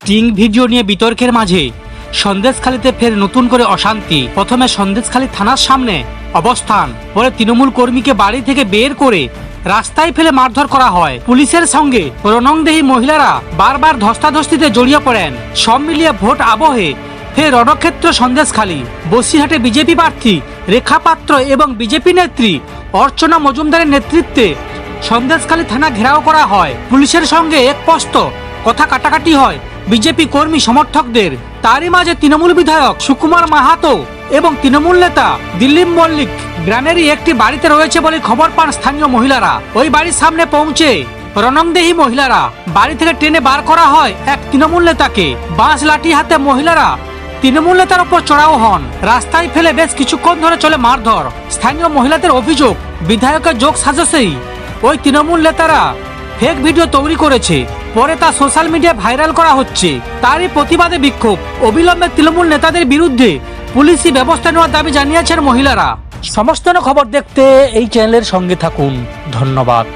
Sting video নিয়ে বিতর্কের মাঝে সন্দেশখালীতে ফের নতুন করে অশান্তি। প্রথমে সন্দেশখালী থানার সামনে অবস্থান, পরে তৃণমূল কর্মীকে বাড়ি থেকে বের করে রাস্তায় ফেলে মারধর করা হয়। পুলিশের সঙ্গে রণংদেহী মহিলারা বারবার ধস্তাধস্তিতে জড়িয়ে পড়েন। সব মিলিয়ে ভোট আবহে ফের রণক্ষেত্র সন্দেশখালী। বসিরহাটে বিজেপি প্রার্থী রেখা পাত্র এবং বিজেপি নেত্রী অর্চনা মজুমদারের নেতৃত্বে সন্দেশখালী থানা ঘেরাও করা হয়। পুলিশের সঙ্গে একপস্ত কথা কাটাকাটি হয় বিজেপি কর্মী সমর্থকদের। তারই মাঝে তৃণমূল বিধায়ক সুকুমার মাহাতো এবং তৃণমূল নেতা দিলীপ মল্লিক গ্রামেরই একটি বাড়িতে রয়েছে বলে খবর পান স্থানীয় মহিলারা। ওই বাড়ির সামনে পৌঁছে রণংদেহী মহিলারা বাড়ি থেকে টেনে বার করা হয় এক তৃণমূল নেতাকে। বাঁশ লাঠি হাতে মহিলারা তৃণমূল নেতার উপর চড়াও হন। রাস্তায় ফেলে বেশ কিছুক্ষণ ধরে চলে মারধর। স্থানীয় মহিলাদের অভিযোগ, বিধায়কের যোগ সাজসেই ওই তৃণমূল নেতারা ফেক ভিডিও তৈরি করেছে, পরে তা সোশ্যাল মিডিয়ায় ভাইরাল করা হচ্ছে। তারই প্রতিবাদে বিক্ষোভ। অবিলম্বে তৃণমূল নেতাদের বিরুদ্ধে পুলিশি ব্যবস্থা নেওয়ার দাবি জানিয়েছেন মহিলারা। সমস্ত খবর দেখতে এই চ্যানেলের সঙ্গে থাকুন। ধন্যবাদ।